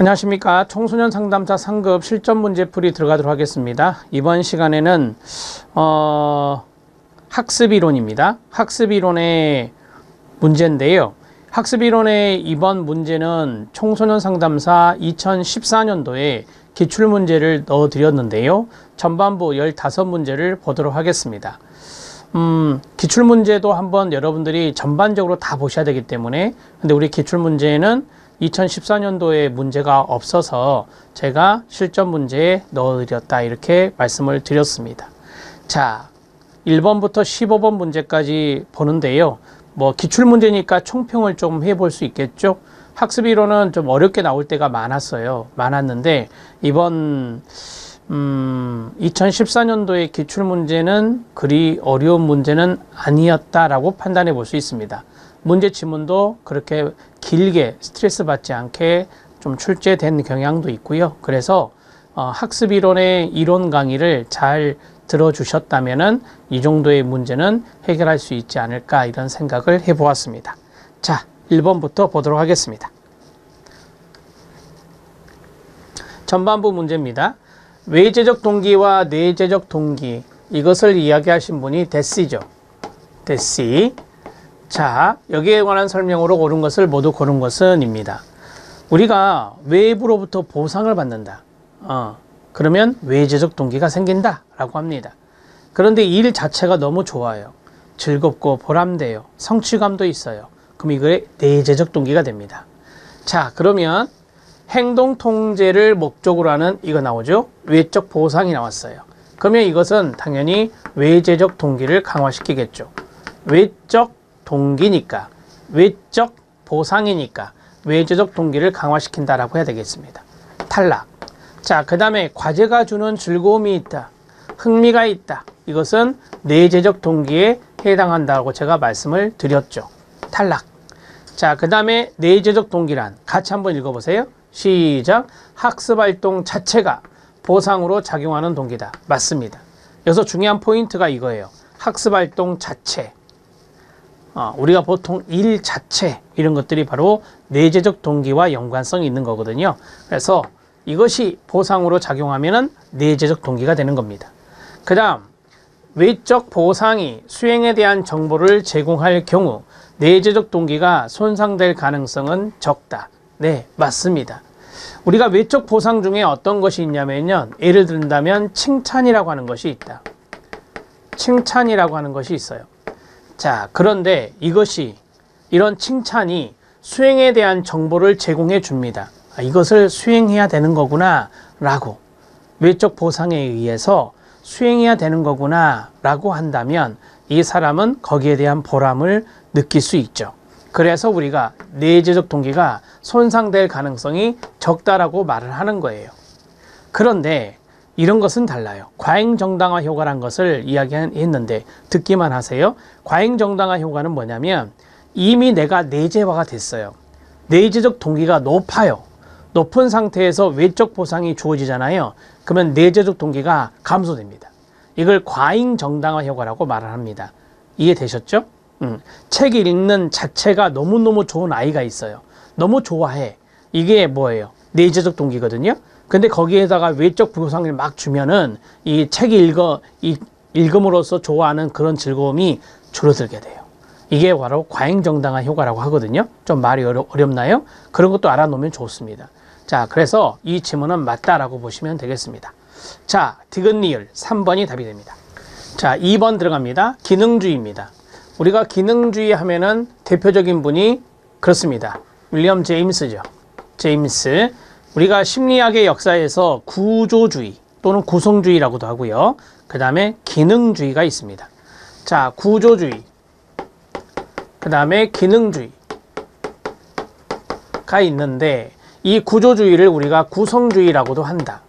안녕하십니까. 청소년 상담사 상급 실전 문제풀이 들어가도록 하겠습니다. 이번 시간에는 학습이론입니다. 학습이론의 문제인데요. 학습이론의 이번 문제는 청소년 상담사 2014년도에 기출문제를 넣어드렸는데요. 전반부 15문제를 보도록 하겠습니다. 기출문제도 한번 여러분들이 전반적으로 다 보셔야 되기 때문에, 근데 우리 기출문제는 2014년도에 문제가 없어서 제가 실전 문제에 넣어드렸다, 이렇게 말씀을 드렸습니다. 자, 1번부터 15번 문제까지 보는데요. 뭐 기출문제니까 총평을 좀 해볼 수 있겠죠. 학습이론은 좀 어렵게 나올 때가 많았는데 이번 2014년도의 기출문제는 그리 어려운 문제는 아니었다라고 판단해 볼 수 있습니다. 문제 지문도 그렇게 길게 스트레스 받지 않게 좀 출제된 경향도 있고요. 그래서 학습이론의 이론 강의를 잘 들어주셨다면은 이 정도의 문제는 해결할 수 있지 않을까, 이런 생각을 해보았습니다. 자, 1번부터 보도록 하겠습니다. 전반부 문제입니다. 외제적 동기와 내재적 동기, 이것을 이야기하신 분이 데시죠. 데시. 자, 여기에 관한 설명으로 옳은 것을 모두 고른 것은 입니다. 우리가 외부로부터 보상을 받는다. 그러면 외제적 동기가 생긴다 라고 합니다. 그런데 일 자체가 너무 좋아요. 즐겁고 보람돼요. 성취감도 있어요. 그럼 이거의 내재적 동기가 됩니다. 자, 그러면 행동 통제를 목적으로 하는 이거 나오죠. 외적 보상이 나왔어요. 그러면 이것은 당연히 외제적 동기를 강화시키겠죠. 외적 동기니까, 외적 보상이니까 외제적 동기를 강화시킨다라고 해야 되겠습니다. 탈락. 자, 그 다음에 과제가 주는 즐거움이 있다, 흥미가 있다, 이것은 내재적 동기에 해당한다고 제가 말씀을 드렸죠. 탈락. 자, 그 다음에 내재적 동기란, 같이 한번 읽어보세요. 시작. 학습활동 자체가 보상으로 작용하는 동기다. 맞습니다. 여기서 중요한 포인트가 이거예요. 학습활동 자체. 우리가 보통 일 자체, 이런 것들이 바로 내재적 동기와 연관성이 있는 거거든요. 그래서 이것이 보상으로 작용하면 내재적 동기가 되는 겁니다. 그 다음, 외적 보상이 수행에 대한 정보를 제공할 경우 내재적 동기가 손상될 가능성은 적다. 네, 맞습니다. 우리가 외적 보상 중에 어떤 것이 있냐면요, 예를 든다면 칭찬이라고 하는 것이 있다. 칭찬이라고 하는 것이 있어요. 자, 그런데 이런 칭찬이 수행에 대한 정보를 제공해 줍니다. 이것을 수행해야 되는 거구나 라고, 외적 보상에 의해서 수행해야 되는 거구나 라고 한다면 이 사람은 거기에 대한 보람을 느낄 수 있죠. 그래서 우리가 내재적 동기가 손상될 가능성이 적다라고 말을 하는 거예요. 그런데 이런 것은 달라요. 과잉정당화 효과란 것을 이야기했는데 듣기만 하세요. 과잉정당화 효과는 뭐냐면 이미 내가 내재화가 됐어요. 내재적 동기가 높아요. 높은 상태에서 외적 보상이 주어지잖아요. 그러면 내재적 동기가 감소됩니다. 이걸 과잉정당화 효과라고 말을 합니다. 이해되셨죠? 책 읽는 자체가 너무너무 좋은 아이가 있어요. 너무 좋아해. 이게 뭐예요? 내재적 동기거든요. 근데 거기에다가 외적 보상을 막 주면은 이 책이 읽음으로써 좋아하는 그런 즐거움이 줄어들게 돼요. 이게 바로 과잉정당화 효과라고 하거든요. 좀 말이 어렵나요? 그런 것도 알아놓으면 좋습니다. 자, 그래서 이 지문은 맞다라고 보시면 되겠습니다. 자, 디귿리을 3번이 답이 됩니다. 자, 2번 들어갑니다. 기능주의입니다. 우리가 기능주의 하면은 대표적인 분이 그렇습니다. 윌리엄 제임스죠. 제임스. 우리가 심리학의 역사에서 구조주의 또는 구성주의라고도 하고요. 그 다음에 기능주의가 있습니다. 자, 구조주의, 그 다음에 기능주의가 있는데 이 구조주의를 우리가 구성주의라고도 한다.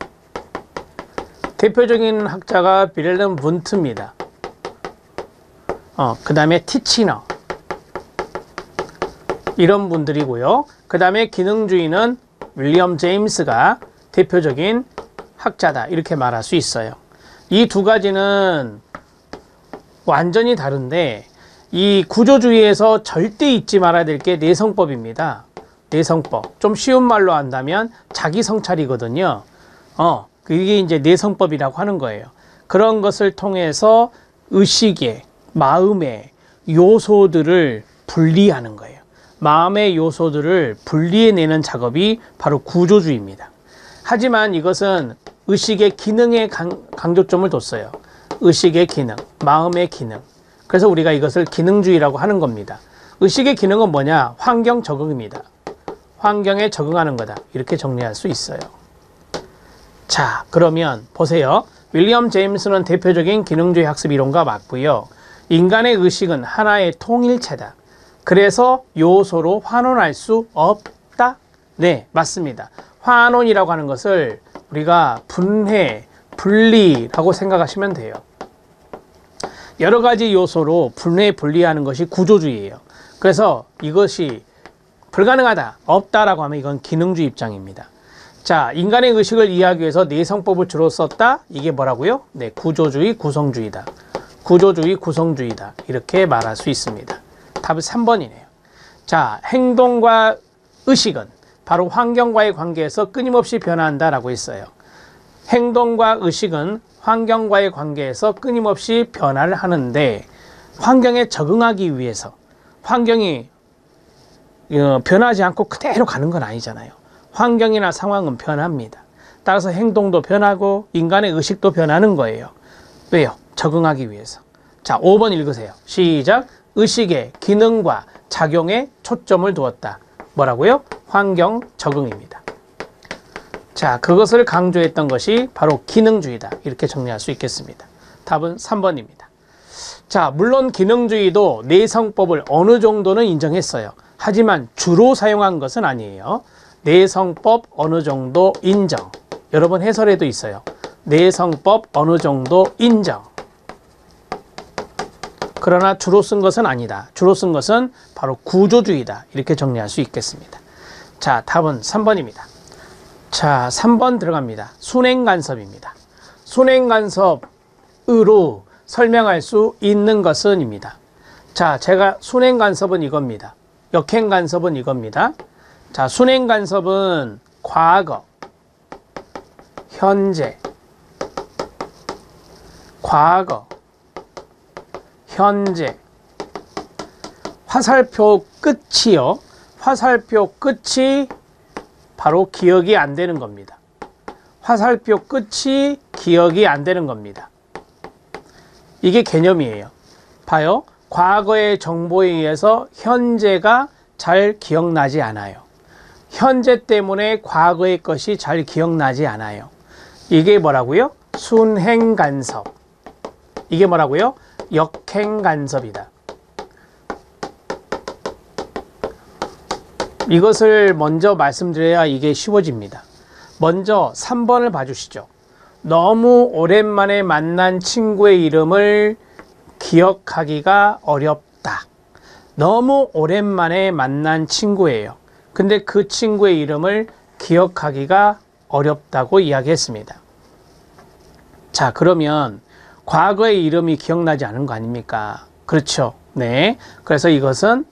대표적인 학자가 빌헬름 분트입니다. 그 다음에 티치너, 이런 분들이고요. 그 다음에 기능주의는 윌리엄 제임스가 대표적인 학자다, 이렇게 말할 수 있어요. 이 두 가지는 완전히 다른데 이 구조주의에서 절대 잊지 말아야 될 게 내성법입니다. 내성법. 좀 쉬운 말로 한다면 자기 성찰이거든요. 그게 이제 내성법이라고 하는 거예요. 그런 것을 통해서 의식의, 마음의 요소들을 분리하는 거예요. 마음의 요소들을 분리해내는 작업이 바로 구조주의입니다. 하지만 이것은 의식의 기능에 강조점을 뒀어요. 의식의 기능, 마음의 기능. 그래서 우리가 이것을 기능주의라고 하는 겁니다. 의식의 기능은 뭐냐? 환경 적응입니다. 환경에 적응하는 거다. 이렇게 정리할 수 있어요. 자, 그러면 보세요. 윌리엄 제임스는 대표적인 기능주의 학습 이론가 맞고요. 인간의 의식은 하나의 통일체다. 그래서 요소로 환원할 수 없다. 네, 맞습니다. 환원이라고 하는 것을 우리가 분해, 분리라고 생각하시면 돼요. 여러 가지 요소로 분해, 분리하는 것이 구조주의예요. 그래서 이것이 불가능하다, 없다라고 하면 이건 기능주의 입장입니다. 자, 인간의 의식을 이해하기 위해서 내성법을 주로 썼다. 이게 뭐라고요? 네, 구조주의, 구성주의다. 구조주의, 구성주의다. 이렇게 말할 수 있습니다. 답은 3번이네요. 자, 행동과 의식은 바로 환경과의 관계에서 끊임없이 변화한다라고 했어요. 행동과 의식은 환경과의 관계에서 끊임없이 변화를 하는데 환경에 적응하기 위해서 환경이 변하지 않고 그대로 가는 건 아니잖아요. 환경이나 상황은 변합니다. 따라서 행동도 변하고 인간의 의식도 변하는 거예요. 왜요? 적응하기 위해서. 자, 5번 읽으세요. 시작. 의식의 기능과 작용에 초점을 두었다. 뭐라고요? 환경 적응입니다. 자, 그것을 강조했던 것이 바로 기능주의다. 이렇게 정리할 수 있겠습니다. 답은 3번입니다. 자, 물론 기능주의도 내성법을 어느 정도는 인정했어요. 하지만 주로 사용한 것은 아니에요. 내성법 어느 정도 인정. 여러분 해설에도 있어요. 내성법 어느 정도 인정. 그러나 주로 쓴 것은 아니다. 주로 쓴 것은 바로 구조주의다. 이렇게 정리할 수 있겠습니다. 자, 답은 3번입니다. 자, 3번 들어갑니다. 순행간섭입니다. 순행간섭으로 설명할 수 있는 것은 입니다. 자, 제가 순행간섭은 이겁니다. 역행간섭은 이겁니다. 자, 순행간섭은 과거, 현재, 과거, 현재, 화살표 끝이요. 화살표 끝이 바로 기억이 안 되는 겁니다. 화살표 끝이 기억이 안 되는 겁니다. 이게 개념이에요. 봐요. 과거의 정보에 의해서 현재가 잘 기억나지 않아요. 현재 때문에 과거의 것이 잘 기억나지 않아요. 이게 뭐라고요? 순행간섭. 이게 뭐라고요? 역행간섭이다. 이것을 먼저 말씀드려야 이게 쉬워집니다. 먼저 3번을 봐주시죠. 너무 오랜만에 만난 친구의 이름을 기억하기가 어렵다. 너무 오랜만에 만난 친구예요. 근데 그 친구의 이름을 기억하기가 어렵다고 이야기했습니다. 자, 그러면 과거의 이름이 기억나지 않은 거 아닙니까? 그렇죠. 네. 그래서 이것은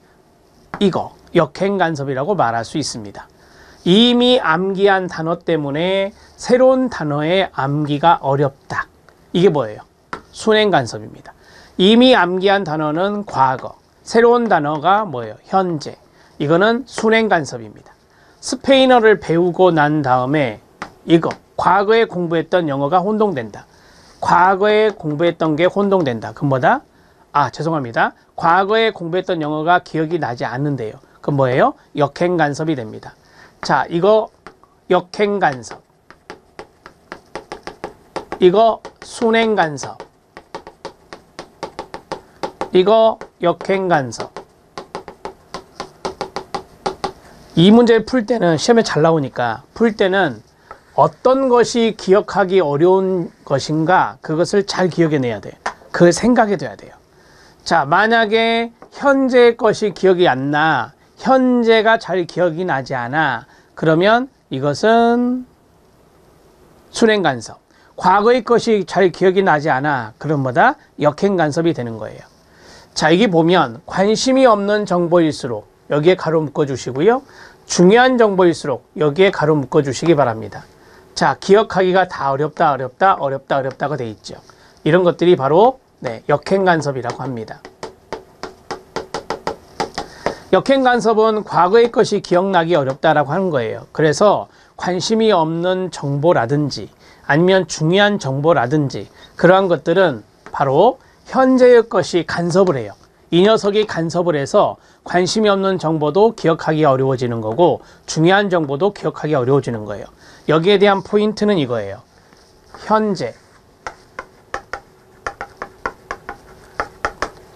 이거 역행간섭이라고 말할 수 있습니다. 이미 암기한 단어 때문에 새로운 단어의 암기가 어렵다. 이게 뭐예요? 순행간섭입니다. 이미 암기한 단어는 과거, 새로운 단어가 뭐예요? 현재. 이거는 순행간섭입니다. 스페인어를 배우고 난 다음에 이거 과거에 공부했던 영어가 혼동된다. 과거에 공부했던 게 혼동된다. 그럼 뭐다? 아, 죄송합니다. 과거에 공부했던 영어가 기억이 나지 않는데요. 그럼 뭐예요? 역행간섭이 됩니다. 자, 이거 역행간섭. 이거 순행간섭. 이거 역행간섭. 이 문제를 풀 때는 시험에 잘 나오니까 풀 때는 어떤 것이 기억하기 어려운 것인가 그것을 잘 기억해내야 돼요. 그걸 생각해둬야 돼요. 자, 만약에 현재 것이 기억이 안 나, 현재가 잘 기억이 나지 않아, 그러면 이것은 순행간섭. 과거의 것이 잘 기억이 나지 않아, 그럼 뭐다? 역행간섭이 되는 거예요. 자, 이게 보면 관심이 없는 정보일수록 여기에 가로 묶어 주시고요. 중요한 정보일수록 여기에 가로 묶어 주시기 바랍니다. 자, 기억하기가 다 어렵다가 돼 있죠. 이런 것들이 바로 역행간섭이라고 합니다. 역행간섭은 과거의 것이 기억나기 어렵다라고 하는 거예요. 그래서 관심이 없는 정보라든지 아니면 중요한 정보라든지 그러한 것들은 바로 현재의 것이 간섭을 해요. 이 녀석이 간섭을 해서 관심이 없는 정보도 기억하기 어려워지는 거고 중요한 정보도 기억하기 어려워지는 거예요. 여기에 대한 포인트는 이거예요. 현재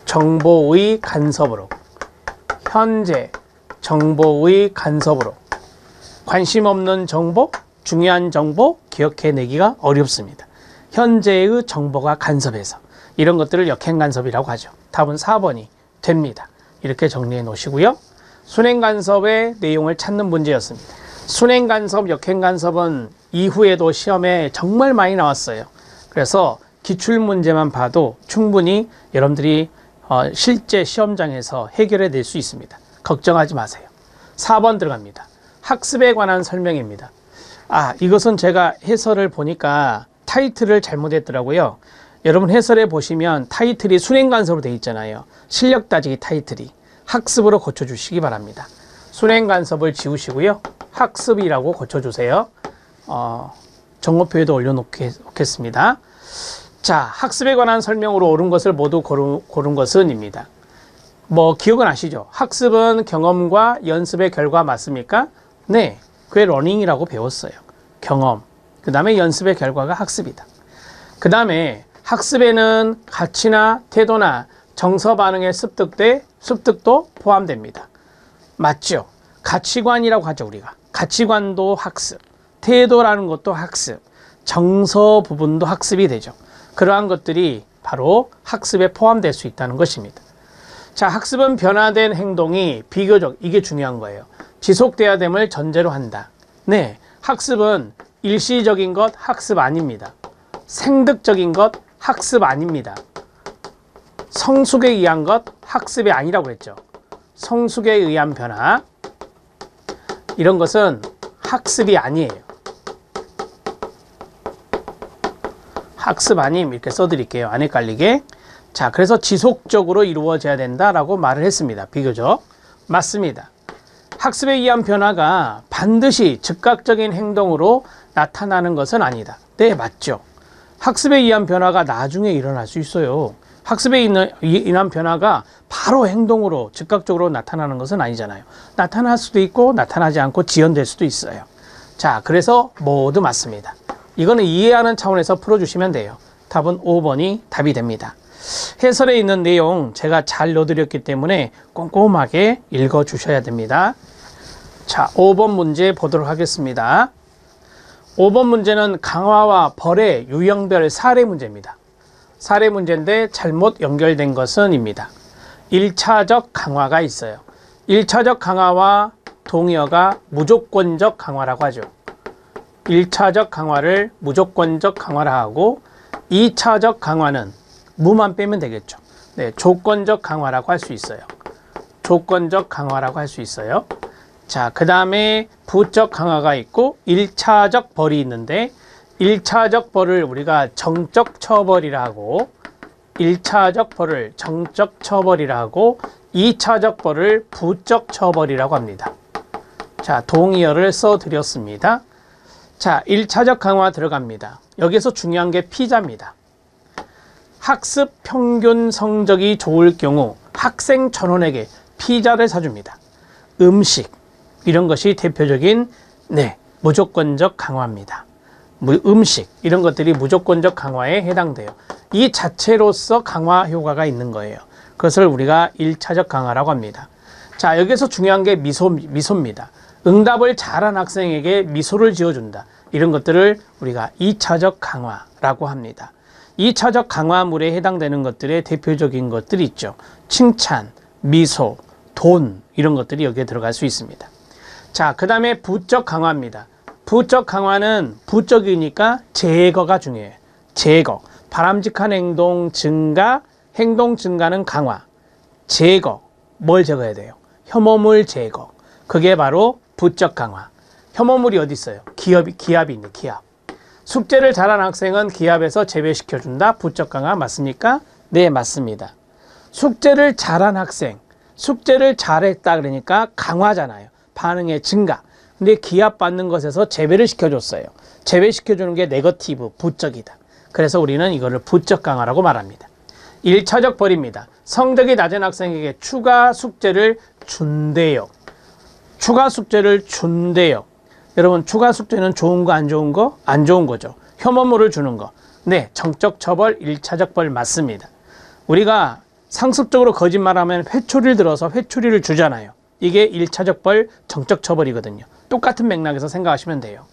정보의 간섭으로 현재 정보의 간섭으로 관심 없는 정보, 중요한 정보 기억해내기가 어렵습니다. 현재의 정보가 간섭해서 이런 것들을 역행간섭이라고 하죠. 답은 4번이 됩니다. 이렇게 정리해 놓으시고요. 순행간섭의 내용을 찾는 문제였습니다. 순행간섭, 역행간섭은 이후에도 시험에 정말 많이 나왔어요. 그래서 기출문제만 봐도 충분히 여러분들이 실제 시험장에서 해결해 낼 수 있습니다. 걱정하지 마세요. 4번 들어갑니다. 학습에 관한 설명입니다. 이것은 제가 해설을 보니까 타이틀을 잘못했더라고요. 여러분 해설에 보시면 타이틀이 순행간섭으로 되어 있잖아요. 실력 따지기 타이틀이. 학습으로 고쳐주시기 바랍니다. 순행간섭을 지우시고요. 학습이라고 고쳐주세요. 정오표에도 올려놓겠습니다. 자, 학습에 관한 설명으로 옳은 것을 모두 고른 것은 입니다. 기억은 아시죠? 학습은 경험과 연습의 결과 맞습니까? 네, 그게 러닝이라고 배웠어요. 경험, 그 다음에 연습의 결과가 학습이다. 그 다음에 학습에는 가치나 태도나 정서 반응의 습득도 포함됩니다. 맞죠? 가치관이라고 하죠, 우리가. 가치관도 학습, 태도라는 것도 학습, 정서 부분도 학습이 되죠. 그러한 것들이 바로 학습에 포함될 수 있다는 것입니다. 자, 학습은 변화된 행동이 비교적, 이게 중요한 거예요. 지속돼야 됨을 전제로 한다. 네, 학습은 일시적인 것 학습 아닙니다. 생득적인 것 학습 아닙니다. 성숙에 의한 것 학습이 아니라고 했죠. 성숙에 의한 변화, 이런 것은 학습이 아니에요. 학습 아님 이렇게 써드릴게요. 안 헷갈리게. 자, 그래서 지속적으로 이루어져야 된다라고 말을 했습니다. 비교적. 맞습니다. 학습에 의한 변화가 반드시 즉각적인 행동으로 나타나는 것은 아니다. 네, 맞죠. 학습에 의한 변화가 나중에 일어날 수 있어요. 학습에 의한 변화가 바로 행동으로 즉각적으로 나타나는 것은 아니잖아요. 나타날 수도 있고 나타나지 않고 지연될 수도 있어요. 자, 그래서 모두 맞습니다. 이거는 이해하는 차원에서 풀어주시면 돼요. 답은 5번이 답이 됩니다. 해설에 있는 내용 제가 잘 넣어드렸기 때문에 꼼꼼하게 읽어주셔야 됩니다. 자, 5번 문제 보도록 하겠습니다. 5번 문제는 강화와 벌의 유형별 사례 문제입니다. 사례 문제인데 잘못 연결된 것은 입니다. 1차적 강화가 있어요. 1차적 강화와 동의어가 무조건적 강화라고 하죠. 1차적 강화를 무조건적 강화라 하고 2차적 강화는 무만 빼면 되겠죠. 네, 조건적 강화라고 할 수 있어요. 조건적 강화라고 할 수 있어요. 자, 그 다음에 부적 강화가 있고 1차적 벌이 있는데 1차적 벌을 우리가 정적 처벌이라 하고 1차적 벌을 정적 처벌이라 하고 2차적 벌을 부적 처벌이라고 합니다. 자, 동의어를 써드렸습니다. 자, 1차적 강화 들어갑니다. 여기서 중요한 게 피자입니다. 학습 평균 성적이 좋을 경우 학생 전원에게 피자를 사줍니다. 음식, 이런 것이 대표적인 무조건적 강화입니다. 음식, 이런 것들이 무조건적 강화에 해당돼요. 이 자체로서 강화 효과가 있는 거예요. 그것을 우리가 1차적 강화라고 합니다. 자, 여기서 중요한 게 미소입니다. 응답을 잘한 학생에게 미소를 지어준다. 이런 것들을 우리가 2차적 강화라고 합니다. 2차적 강화물에 해당되는 것들의 대표적인 것들이 있죠. 칭찬, 미소, 돈, 이런 것들이 여기에 들어갈 수 있습니다. 자, 그 다음에 부적 강화입니다. 부적 강화는 부적이니까 제거가 중요해요. 제거. 바람직한 행동 증가, 행동 증가는 강화. 제거. 뭘 제거해야 돼요? 혐오물 제거. 그게 바로 부적 강화. 혐오물이 어디 있어요? 기압이 있네, 기압. 숙제를 잘한 학생은 기압에서 제외시켜준다. 부적 강화 맞습니까? 네, 맞습니다. 숙제를 잘한 학생, 숙제를 잘했다 그러니까 강화잖아요. 반응의 증가. 근데 기압 받는 것에서 제외를 시켜줬어요. 제외시켜주는 게 네거티브, 부적이다. 그래서 우리는 이거를 부적 강화라고 말합니다. 1차적 벌입니다. 성적이 낮은 학생에게 추가 숙제를 준대요. 추가 숙제를 준대요. 여러분, 추가 숙제는 좋은 거, 안 좋은 거? 안 좋은 거죠. 혐오물을 주는 거. 네, 정적 처벌, 1차적 벌 맞습니다. 우리가 상습적으로 거짓말하면 회초리를 들어서 회초리를 주잖아요. 이게 1차적 벌, 정적 처벌이거든요. 똑같은 맥락에서 생각하시면 돼요.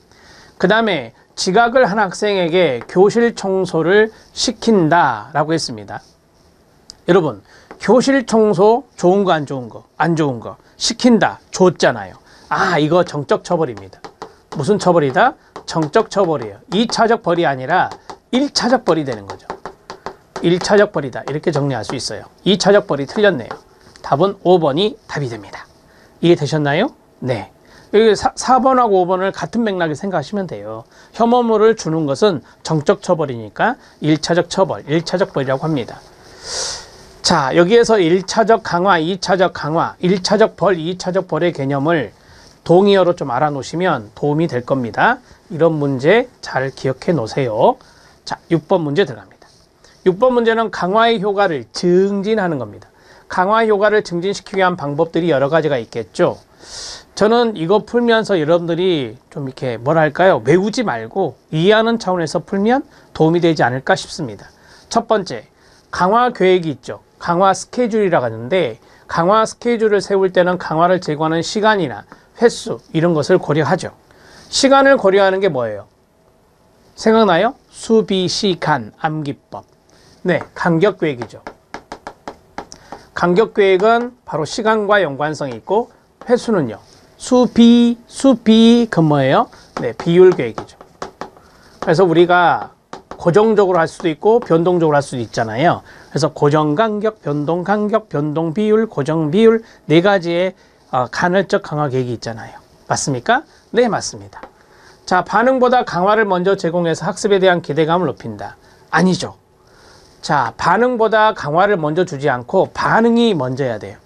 그 다음에 지각을 한 학생에게 교실 청소를 시킨다라고 했습니다. 여러분, 교실 청소 좋은 거, 안 좋은 거? 안 좋은 거. 시킨다, 줬잖아요. 아, 이거 정적 처벌입니다. 무슨 처벌이다? 정적 처벌이에요. 2차적 벌이 아니라 1차적 벌이 되는 거죠. 1차적 벌이다. 이렇게 정리할 수 있어요. 2차적 벌이 틀렸네요. 답은 5번이 답이 됩니다. 이해되셨나요? 네. 여기 4번하고 5번을 같은 맥락에 생각하시면 돼요. 혐오물을 주는 것은 정적 처벌이니까 1차적 처벌, 1차적 벌이라고 합니다. 자, 여기에서 1차적 강화, 2차적 강화, 1차적 벌, 2차적 벌의 개념을 동의어로 좀 알아놓으시면 도움이 될 겁니다. 이런 문제 잘 기억해 놓으세요. 자, 6번 문제 들어갑니다. 6번 문제는 강화의 효과를 증진하는 겁니다. 강화 효과를 증진시키기 위한 방법들이 여러 가지가 있겠죠. 저는 이거 풀면서 여러분들이 좀 이렇게 뭐랄까요? 외우지 말고 이해하는 차원에서 풀면 도움이 되지 않을까 싶습니다. 첫 번째, 강화 계획이 있죠. 강화 스케줄이라고 하는데 강화 스케줄을 세울 때는 강화를 제공하는 시간이나 횟수 이런 것을 고려하죠. 시간을 고려하는 게 뭐예요? 생각나요? 수비시간 암기법. 네, 간격계획이죠. 간격계획은 바로 시간과 연관성이 있고 횟수는요. 수비 그 뭐예요? 네, 비율 계획이죠. 그래서 우리가 고정적으로 할 수도 있고 변동적으로 할 수도 있잖아요. 그래서 고정 간격, 변동 비율, 고정 비율 네 가지의 간헐적 강화 계획이 있잖아요. 맞습니까? 네, 맞습니다. 자, 반응보다 강화를 먼저 제공해서 학습에 대한 기대감을 높인다. 아니죠. 자, 반응보다 강화를 먼저 주지 않고 반응이 먼저야 돼요.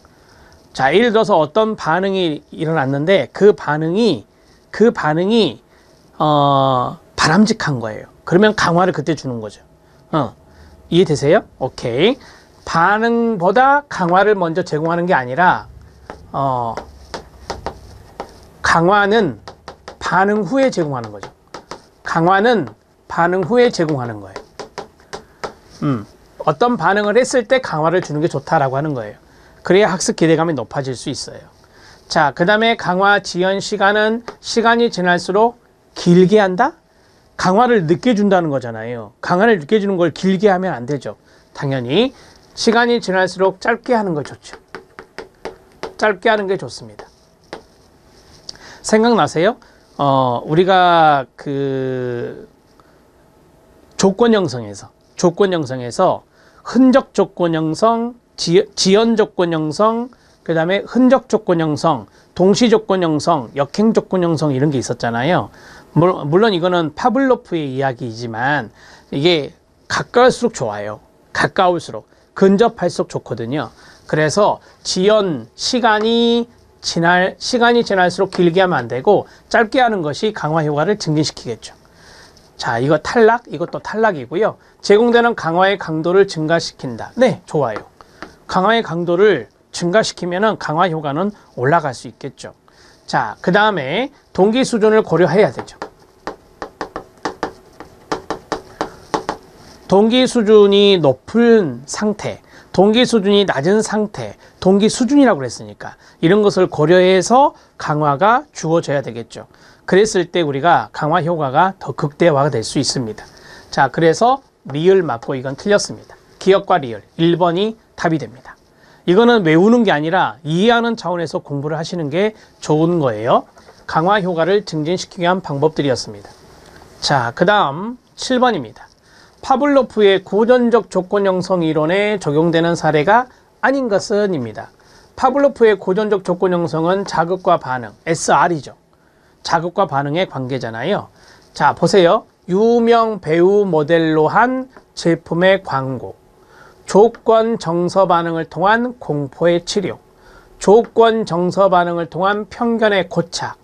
자, 예를 들어서 어떤 반응이 일어났는데 그 반응이 바람직한 거예요. 그러면 강화를 그때 주는 거죠. 이해되세요? 오케이. 반응보다 강화를 먼저 제공하는 게 아니라 강화는 반응 후에 제공하는 거죠. 강화는 반응 후에 제공하는 거예요. 어떤 반응을 했을 때 강화를 주는 게 좋다라고 하는 거예요. 그래야 학습 기대감이 높아질 수 있어요. 자, 그 다음에 강화 지연 시간은 시간이 지날수록 길게 한다? 강화를 늦게 준다는 거잖아요. 강화를 늦게 주는 걸 길게 하면 안 되죠. 당연히 시간이 지날수록 짧게 하는 걸 좋죠. 짧게 하는 게 좋습니다. 생각나세요? 우리가 그 조건 형성에서 흔적 조건 형성, 지연 조건 형성, 그 다음에 흔적 조건 형성, 동시 조건 형성, 역행 조건 형성 이런 게 있었잖아요. 물론 이거는 파블로프의 이야기이지만 이게 가까울수록 좋아요. 가까울수록. 근접할수록 좋거든요. 그래서 지연 시간이 지날수록 길게 하면 안 되고 짧게 하는 것이 강화 효과를 증진시키겠죠. 자, 이거 탈락, 이것도 탈락이고요. 제공되는 강화의 강도를 증가시킨다. 네, 좋아요. 강화의 강도를 증가시키면은 강화 효과는 올라갈 수 있겠죠. 자, 그 다음에 동기 수준을 고려해야 되죠. 동기 수준이 높은 상태, 동기 수준이 낮은 상태, 동기 수준이라고 그랬으니까 이런 것을 고려해서 강화가 주어져야 되겠죠. 그랬을 때 우리가 강화 효과가 더 극대화가 될 수 있습니다. 자, 그래서 리을 맞고 이건 틀렸습니다. 기억과 리을 1번이 답이 됩니다. 이거는 외우는 게 아니라 이해하는 차원에서 공부를 하시는 게 좋은 거예요. 강화 효과를 증진시키기 위한 방법들이었습니다. 자, 그 다음 7번입니다. 파블로프의 고전적 조건 형성 이론에 적용되는 사례가 아닌 것은 입니다. 파블로프의 고전적 조건 형성은 자극과 반응, SR이죠. 자극과 반응의 관계잖아요. 자, 보세요. 유명 배우 모델로 한 제품의 광고, 조건 정서 반응을 통한 공포의 치료, 조건 정서 반응을 통한 편견의 고착,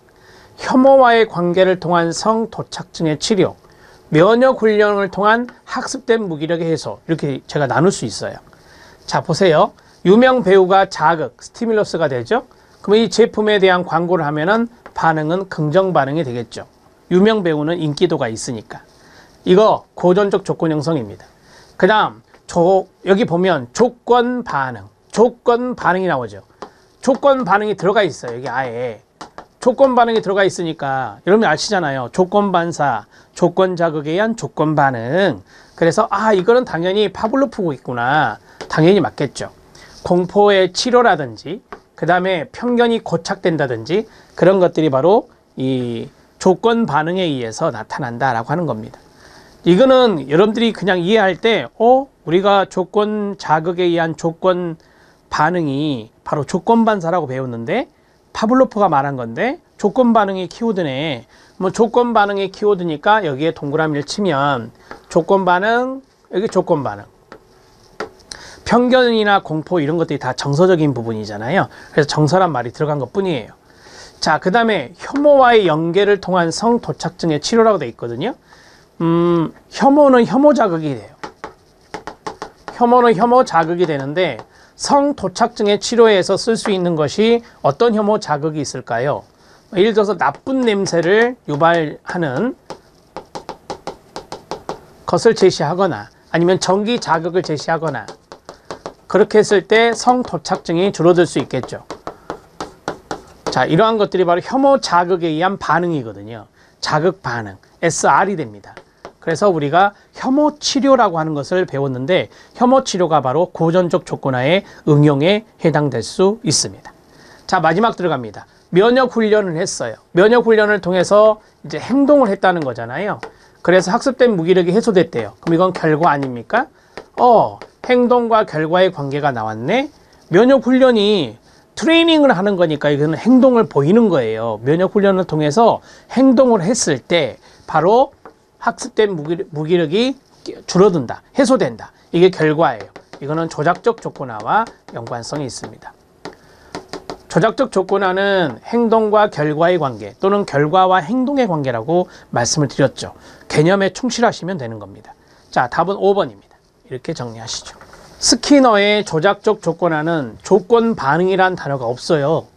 혐오와의 관계를 통한 성도착증의 치료, 면역 훈련을 통한 학습된 무기력의 해소, 이렇게 제가 나눌 수 있어요. 자, 보세요. 유명 배우가 자극, 스티뮬러스가 되죠. 그럼 이 제품에 대한 광고를 하면은 반응은 긍정 반응이 되겠죠. 유명 배우는 인기도가 있으니까. 이거 고전적 조건 형성입니다. 그 다음 여기 보면 조건 반응이 나오죠. 조건 반응이 들어가 있어요. 여기 아예 조건 반응이 들어가 있으니까 여러분이 아시잖아요. 조건 반사, 조건 자극에 의한 조건 반응. 그래서 이거는 당연히 파블로프고 있구나. 당연히 맞겠죠. 공포의 치료라든지 그 다음에 편견이 고착된다든지 그런 것들이 바로 이 조건 반응에 의해서 나타난다라고 하는 겁니다. 이거는 여러분들이 그냥 이해할 때 우리가 조건 자극에 의한 조건 반응이 바로 조건 반사라고 배웠는데 파블로프가 말한 건데 조건 반응의 키워드네. 뭐 조건 반응의 키워드니까 여기에 동그라미를 치면 조건 반응, 여기 조건 반응. 편견이나 공포 이런 것들이 다 정서적인 부분이잖아요. 그래서 정서란 말이 들어간 것 뿐이에요. 자, 그 다음에 혐오와의 연계를 통한 성도착증의 치료라고 되어 있거든요. 혐오는 혐오 자극이 돼요. 혐오는 혐오 자극이 되는데 성도착증의 치료에서 쓸 수 있는 것이 어떤 혐오 자극이 있을까요? 예를 들어서 나쁜 냄새를 유발하는 것을 제시하거나 아니면 전기 자극을 제시하거나 그렇게 했을 때 성도착증이 줄어들 수 있겠죠. 자, 이러한 것들이 바로 혐오 자극에 의한 반응이거든요. 자극 반응, SR이 됩니다. 그래서 우리가 혐오 치료라고 하는 것을 배웠는데 혐오 치료가 바로 고전적 조건하의 응용에 해당될 수 있습니다. 자, 마지막 들어갑니다. 면역 훈련을 했어요. 면역 훈련을 통해서 이제 행동을 했다는 거잖아요. 그래서 학습된 무기력이 해소됐대요. 그럼 이건 결과 아닙니까? 행동과 결과의 관계가 나왔네. 면역 훈련이 트레이닝을 하는 거니까 이거는 행동을 보이는 거예요. 면역 훈련을 통해서 행동을 했을 때 바로 학습된 무기력이 줄어든다, 해소된다. 이게 결과예요. 이거는 조작적 조건화와 연관성이 있습니다. 조작적 조건화는 행동과 결과의 관계 또는 결과와 행동의 관계라고 말씀을 드렸죠. 개념에 충실하시면 되는 겁니다. 자, 답은 5번입니다. 이렇게 정리하시죠. 스키너의 조작적 조건화는 조건 반응이란 단어가 없어요.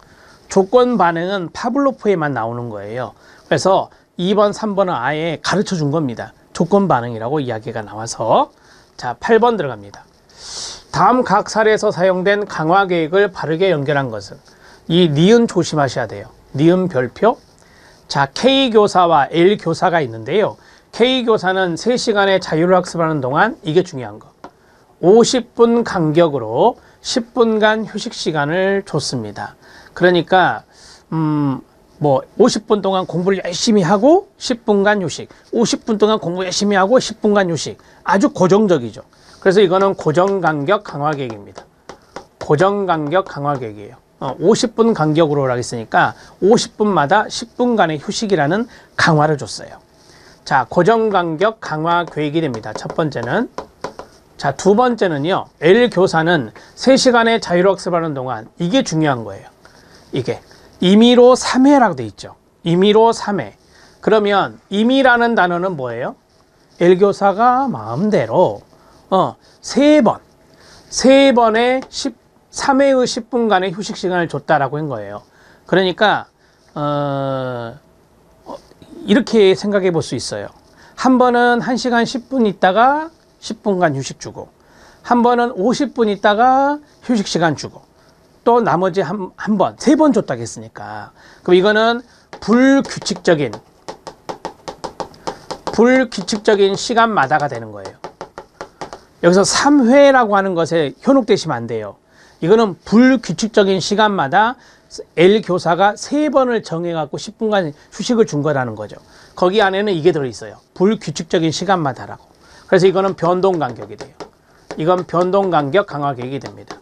조건 반응은 파블로프에만 나오는 거예요. 그래서 2번, 3번은 아예 가르쳐 준 겁니다. 조건 반응이라고 이야기가 나와서. 자, 8번 들어갑니다. 다음 각 사례에서 사용된 강화 계획을 바르게 연결한 것은 이 니은 조심하셔야 돼요. 니은 별표. 자, K 교사와 L 교사가 있는데요. K 교사는 3시간의 자유를 학습하는 동안 이게 중요한 거. 50분 간격으로 10분간 휴식 시간을 줬습니다. 그러니까 50분 동안 공부를 열심히 하고 10분간 휴식, 50분 동안 공부 열심히 하고 10분간 휴식. 아주 고정적이죠. 그래서 이거는 고정간격 강화계획입니다. 고정간격 강화계획이에요. 50분 간격으로 하겠으니까 50분마다 10분간의 휴식이라는 강화를 줬어요. 자, 고정간격 강화계획이 됩니다. 첫 번째는. 자, 두 번째는요. L 교사는 3시간의 자율학습하는 동안 이게 중요한 거예요. 이게 임의로 3회라고 돼 있죠. 임의로 3회. 그러면 임의라는 단어는 뭐예요? L 교사가 마음대로 3번에 3회의 10분간의 휴식 시간을 줬다라고 한 거예요. 그러니까 이렇게 생각해 볼 수 있어요. 한 번은 1시간 10분 있다가 10분간 휴식 주고, 한 번은 50분 있다가 휴식 시간 주고, 또 나머지 한 번, 3번 줬다고 했으니까. 그럼 이거는 불규칙적인 시간마다가 되는 거예요. 여기서 3회라고 하는 것에 현혹되시면 안 돼요. 이거는 불규칙적인 시간마다 L 교사가 3번을 정해갖고 10분간 휴식을 준 거라는 거죠. 거기 안에는 이게 들어있어요. 불규칙적인 시간마다라고. 그래서 이거는 변동 간격이 돼요. 이건 변동 간격 강화 계획이 됩니다.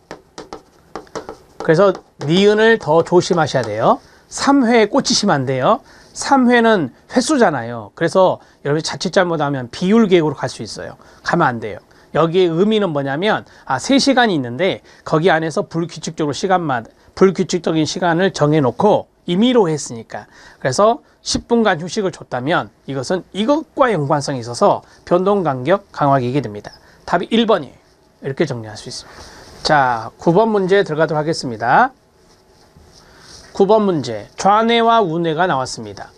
그래서 그래서 니은을 더 조심하셔야 돼요. 3회에 꽂히시면 안 돼요. 3회는 횟수잖아요. 그래서 여러분이 자칫 잘못하면 비율 계획으로 갈 수 있어요. 가면 안 돼요. 여기에 의미는 뭐냐면 3시간이 있는데 거기 안에서 불규칙적인 시간을 정해놓고 임의로 했으니까, 그래서 10분간 휴식을 줬다면 이것은 이것과 연관성이 있어서 변동간격 강화기기 됩니다. 답이 1번이에요. 이렇게 정리할 수 있습니다. 자, 9번 문제 들어가도록 하겠습니다. 9번 문제, 좌뇌와 우뇌가 나왔습니다.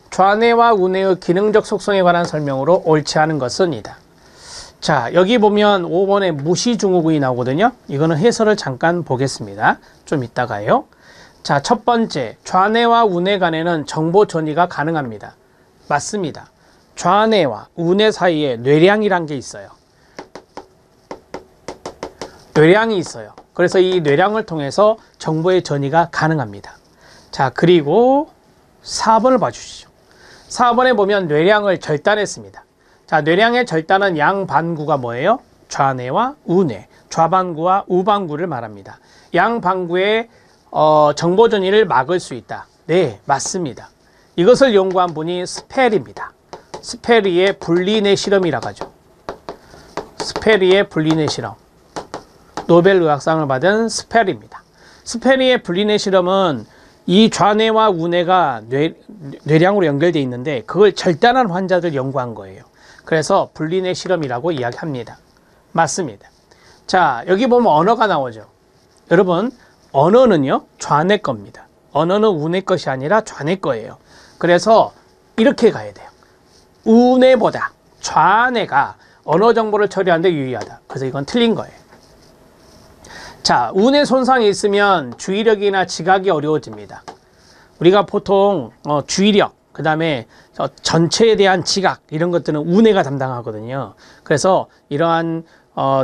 좌뇌와 우뇌의 기능적 속성에 관한 설명으로 옳지 않은 것은 이다. 자, 여기 보면 5번에 무시증후군이 나오거든요. 이거는 해설을 잠깐 보겠습니다. 좀 이따가요. 자, 첫 번째, 좌뇌와 우뇌 간에는 정보 전이가 가능합니다. 맞습니다. 좌뇌와 우뇌 사이에 뇌량이란 게 있어요. 뇌량이 있어요. 그래서 이 뇌량을 통해서 정보의 전이가 가능합니다. 자, 그리고 4번을 봐주시죠. 4번에 보면 뇌량을 절단했습니다. 자, 뇌량의 절단은 양반구가 뭐예요? 좌뇌와 우뇌, 좌반구와 우반구를 말합니다. 양반구의 정보 전이를 막을 수 있다. 네, 맞습니다. 이것을 연구한 분이 스페리입니다. 스페리의 분리뇌 실험이라고 하죠. 스페리의 분리뇌 실험. 노벨 의학상을 받은 스페리입니다. 스페리의 분리뇌 실험은 이 좌뇌와 우뇌가 뇌량으로 연결되어 있는데 그걸 절단한 환자들 연구한 거예요. 그래서 분리뇌 실험이라고 이야기합니다. 맞습니다. 자, 여기 보면 언어가 나오죠. 여러분, 언어는요, 좌뇌 겁니다. 언어는 우뇌 것이 아니라 좌뇌 거예요. 그래서 이렇게 가야 돼요. 우뇌보다 좌뇌가 언어 정보를 처리하는 데 유리하다. 그래서 이건 틀린 거예요. 자, 우뇌 손상이 있으면 주의력이나 지각이 어려워집니다. 우리가 보통 주의력, 그 다음에 전체에 대한 지각, 이런 것들은 우뇌가 담당하거든요. 그래서 이러한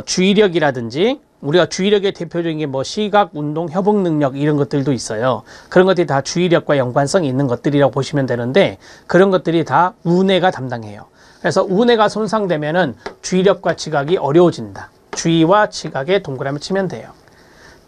주의력이라든지, 우리가 주의력의 대표적인 게 뭐 시각, 운동, 협응 능력 이런 것들도 있어요. 그런 것들이 다 주의력과 연관성이 있는 것들이라고 보시면 되는데, 그런 것들이 다 우뇌가 담당해요. 그래서 우뇌가 손상되면은 주의력과 지각이 어려워진다. 주의와 지각에 동그라미 치면 돼요.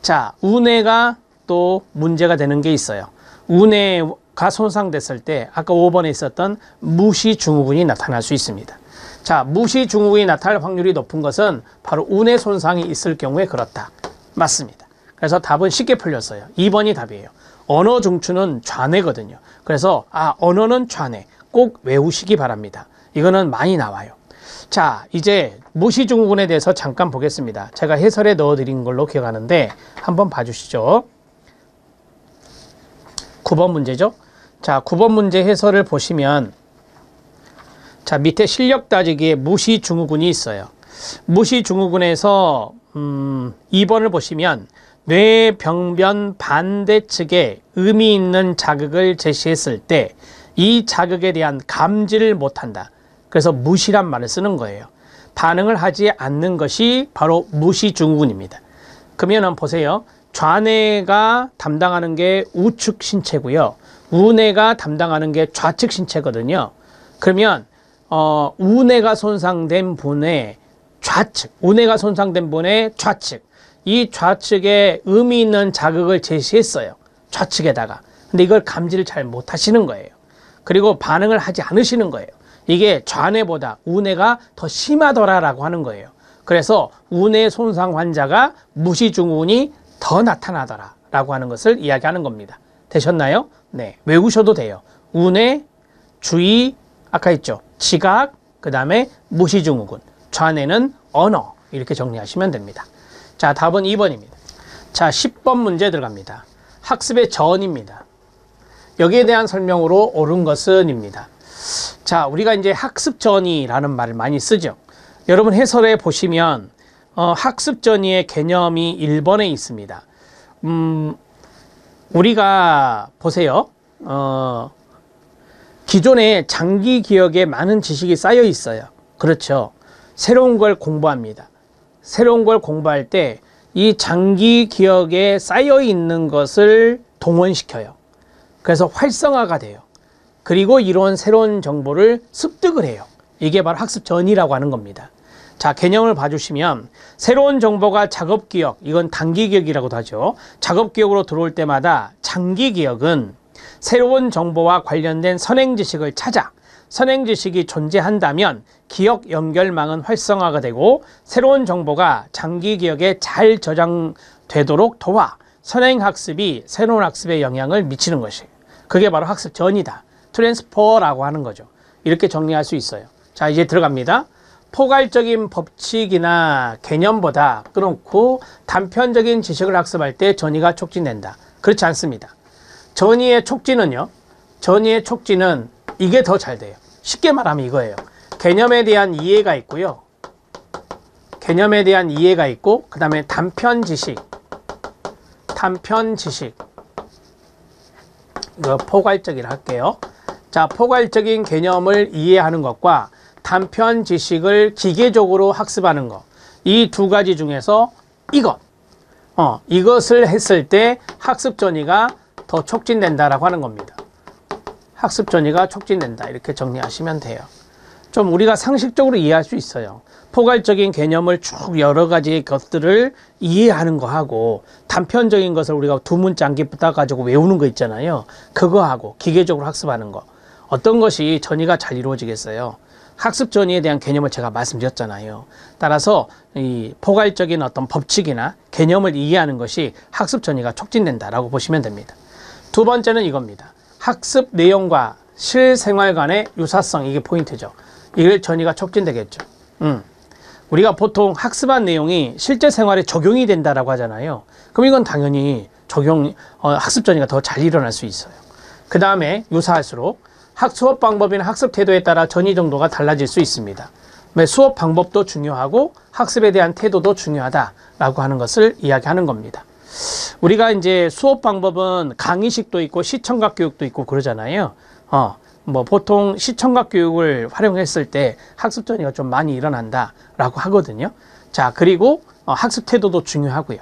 자, 우뇌가 또 문제가 되는 게 있어요. 우뇌가 손상됐을 때 아까 5번에 있었던 무시증후군이 나타날 수 있습니다. 자, 무시증후군이 나타날 확률이 높은 것은 바로 우뇌 손상이 있을 경우에 그렇다. 맞습니다. 그래서 답은 쉽게 풀렸어요. 2번이 답이에요. 언어 중추는 좌뇌거든요. 그래서 언어는 좌뇌 꼭 외우시기 바랍니다. 이거는 많이 나와요. 자, 이제 무시증후군에 대해서 잠깐 보겠습니다. 제가 해설에 넣어드린 걸로 기억하는데 한번 봐주시죠. 9번 문제죠. 자, 9번 문제 해설을 보시면, 자, 밑에 실력 따지기에 무시증후군이 있어요. 무시증후군에서 2번을 보시면 뇌병변 반대측에 의미 있는 자극을 제시했을 때 이 자극에 대한 감지를 못한다. 그래서 무시란 말을 쓰는 거예요. 반응을 하지 않는 것이 바로 무시증후군입니다. 그러면 보세요. 좌뇌가 담당하는 게 우측 신체고요. 우뇌가 담당하는 게 좌측 신체거든요. 그러면 우뇌가 손상된 분의 좌측, 우뇌가 손상된 분의 좌측, 이 좌측에 의미 있는 자극을 제시했어요. 좌측에다가. 근데 이걸 감지를 잘 못하시는 거예요. 그리고 반응을 하지 않으시는 거예요. 이게 좌뇌보다 우뇌가 더 심하더라라고 하는 거예요. 그래서 우뇌 손상 환자가 무시증후군이 더 나타나더라라고 하는 것을 이야기하는 겁니다. 되셨나요? 네, 외우셔도 돼요. 우뇌, 주의, 아까 있죠. 지각, 그 다음에 무시증후군. 좌뇌는 언어. 이렇게 정리하시면 됩니다. 자, 답은 2번입니다. 자, 10번 문제 들어갑니다. 학습의 전입니다. 여기에 대한 설명으로 옳은 것은입니다. 자, 우리가 이제 학습 전이라는 말을 많이 쓰죠. 여러분 해설에 보시면 학습 전이의 개념이 1번에 있습니다. 우리가 보세요. 기존에 장기 기억에 많은 지식이 쌓여 있어요. 그렇죠. 새로운 걸 공부합니다. 새로운 걸 공부할 때 이 장기 기억에 쌓여 있는 것을 동원시켜요. 그래서 활성화가 돼요. 그리고 이런 새로운 정보를 습득을 해요. 이게 바로 학습 전이라고 하는 겁니다. 자, 자, 개념을 봐주시면 새로운 정보가 작업기억, 이건 단기기억이라고도 하죠. 작업기억으로 들어올 때마다 장기기억은 새로운 정보와 관련된 선행지식을 찾아 선행지식이 존재한다면 기억 연결망은 활성화가 되고 새로운 정보가 장기기억에 잘 저장되도록 도와 선행학습이 새로운 학습에 영향을 미치는 것이에요. 그게 바로 학습 전이다. 트랜스퍼라고 하는 거죠. 이렇게 정리할 수 있어요. 자, 이제 들어갑니다. 포괄적인 법칙이나 개념보다 끊고 단편적인 지식을 학습할 때 전이가 촉진된다. 그렇지 않습니다. 전이의 촉진은요. 전이의 촉진은 이게 더 잘 돼요. 쉽게 말하면 이거예요. 개념에 대한 이해가 있고요. 개념에 대한 이해가 있고 그 다음에 단편 지식. 이거 포괄적이라 할게요. 자, 포괄적인 개념을 이해하는 것과 단편 지식을 기계적으로 학습하는 것. 이 두 가지 중에서 이것을 했을 때 학습 전이가 더 촉진된다라고 하는 겁니다. 학습 전이가 촉진된다. 이렇게 정리하시면 돼요. 좀 우리가 상식적으로 이해할 수 있어요. 포괄적인 개념을 쭉 여러 가지 것들을 이해하는 거하고 단편적인 것을 우리가 두 문자 암기 붙여가지고 외우는 거 있잖아요. 그거하고 기계적으로 학습하는 거. 어떤 것이 전이가 잘 이루어지겠어요? 학습 전이에 대한 개념을 제가 말씀드렸잖아요. 따라서 이 포괄적인 어떤 법칙이나 개념을 이해하는 것이 학습 전이가 촉진된다라고 보시면 됩니다. 두 번째는 이겁니다. 학습 내용과 실생활 간의 유사성, 이게 포인트죠. 이걸 전이가 촉진되겠죠. 우리가 보통 학습한 내용이 실제 생활에 적용이 된다라고 하잖아요. 그럼 이건 당연히 학습 전이가 더 잘 일어날 수 있어요. 그 다음에 유사할수록 수업 방법이나 학습 태도에 따라 전이 정도가 달라질 수 있습니다. 수업 방법도 중요하고 학습에 대한 태도도 중요하다라고 하는 것을 이야기하는 겁니다. 우리가 이제 수업 방법은 강의식도 있고 시청각 교육도 있고 그러잖아요. 보통 시청각 교육을 활용했을 때 학습 전이가 좀 많이 일어난다라고 하거든요. 자, 그리고 학습 태도도 중요하고요.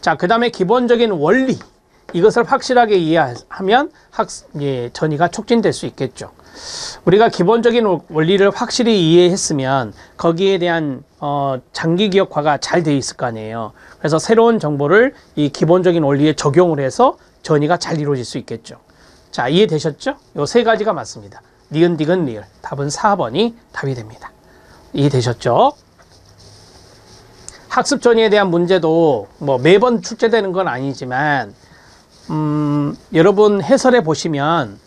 자, 그 다음에 기본적인 원리, 이것을 확실하게 이해하면 전이가 촉진될 수 있겠죠. 우리가 기본적인 원리를 확실히 이해했으면 거기에 대한 장기 기억화가 잘 돼 있을 거 아니에요. 그래서 새로운 정보를 이 기본적인 원리에 적용을 해서 전이가 잘 이루어질 수 있겠죠. 자, 이해되셨죠? 요 세 가지가 맞습니다. 니은, 디귿, 리을. 답은 4번이 답이 됩니다. 이해되셨죠? 학습 전이에 대한 문제도 매번 출제되는 건 아니지만 여러분 해설해 보시면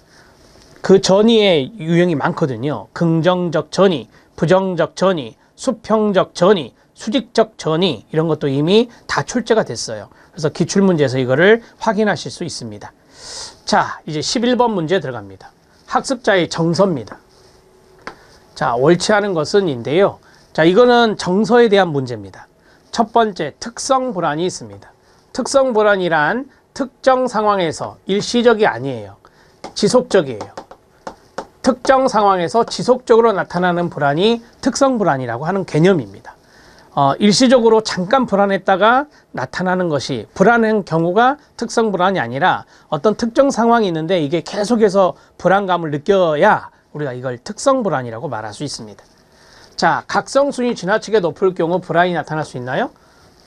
그 전이의 유형이 많거든요. 긍정적 전이, 부정적 전이, 수평적 전이, 수직적 전이, 이런 것도 이미 다 출제가 됐어요. 그래서 기출문제에서 이거를 확인하실 수 있습니다. 자, 이제 11번 문제 들어갑니다. 학습자의 정서입니다. 자, 옳지 않은 것은 인데요. 자, 이거는 정서에 대한 문제입니다. 첫 번째, 특성 불안이 있습니다. 특성 불안이란 특정 상황에서 일시적이 아니에요. 지속적이에요. 특정 상황에서 지속적으로 나타나는 불안이 특성 불안이라고 하는 개념입니다. 일시적으로 잠깐 불안했다가 나타나는 것이 불안한 경우가 특성 불안이 아니라 어떤 특정 상황이 있는데 이게 계속해서 불안감을 느껴야 우리가 이걸 특성 불안이라고 말할 수 있습니다. 자, 각성 수준이 지나치게 높을 경우 불안이 나타날 수 있나요?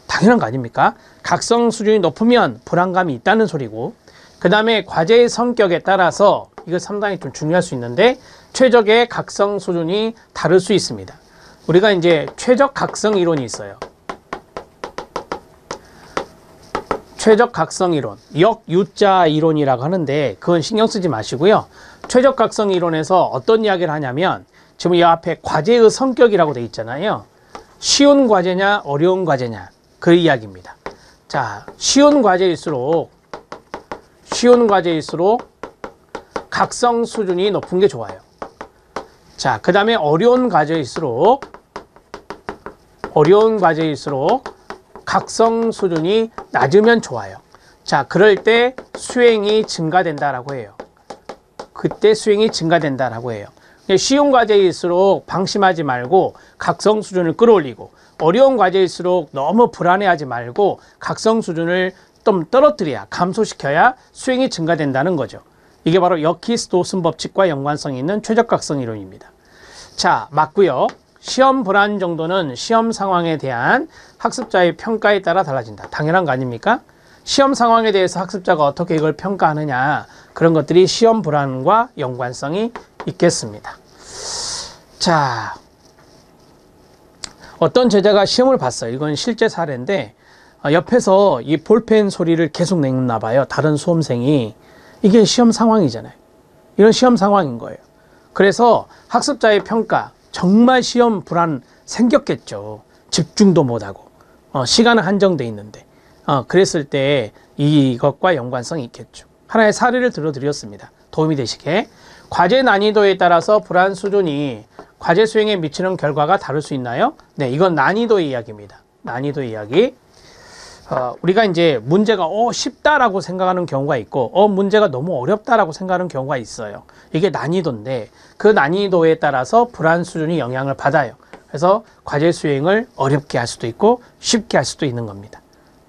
당연한 거 아닙니까? 각성 수준이 높으면 불안감이 있다는 소리고, 그 다음에 과제의 성격에 따라서 이거 상당히 좀 중요할 수 있는데 최적의 각성 수준이 다를 수 있습니다. 우리가 이제 최적 각성 이론이 있어요. 최적 각성 이론, 역유자 이론이라고 하는데 그건 신경 쓰지 마시고요. 최적 각성 이론에서 어떤 이야기를 하냐면 지금 이 앞에 과제의 성격이라고 돼 있잖아요. 쉬운 과제냐 어려운 과제냐, 그 이야기입니다. 자, 쉬운 과제일수록 각성 수준이 높은 게 좋아요. 자, 그 다음에 어려운 과제일수록 각성 수준이 낮으면 좋아요. 자, 그럴 때 수행이 증가된다라고 해요. 그때 수행이 증가된다라고 해요. 쉬운 과제일수록 방심하지 말고 각성 수준을 끌어올리고, 어려운 과제일수록 너무 불안해하지 말고 각성 수준을 좀 떨어뜨려야, 감소시켜야 수행이 증가된다는 거죠. 이게 바로 역히스도슨 법칙과 연관성이 있는 최적각성 이론입니다. 자, 맞고요. 시험 불안 정도는 시험 상황에 대한 학습자의 평가에 따라 달라진다. 당연한 거 아닙니까? 시험 상황에 대해서 학습자가 어떻게 이걸 평가하느냐, 그런 것들이 시험 불안과 연관성이 있겠습니다. 자, 어떤 제자가 시험을 봤어요. 이건 실제 사례인데 옆에서 이 볼펜 소리를 계속 냈나 봐요. 다른 수험생이. 이게 시험 상황이잖아요. 이런 시험 상황인 거예요. 그래서 학습자의 평가, 정말 시험 불안 생겼겠죠. 집중도 못하고 시간은 한정돼 있는데 그랬을 때 이것과 연관성이 있겠죠. 하나의 사례를 들어드렸습니다. 도움이 되시게. 과제 난이도에 따라서 불안 수준이 과제 수행에 미치는 결과가 다를 수 있나요? 네, 이건 난이도의 이야기입니다. 난이도의 이야기. 우리가 이제 문제가 쉽다라고 생각하는 경우가 있고 문제가 너무 어렵다라고 생각하는 경우가 있어요. 이게 난이도인데 그 난이도에 따라서 불안 수준이 영향을 받아요. 그래서 과제 수행을 어렵게 할 수도 있고 쉽게 할 수도 있는 겁니다.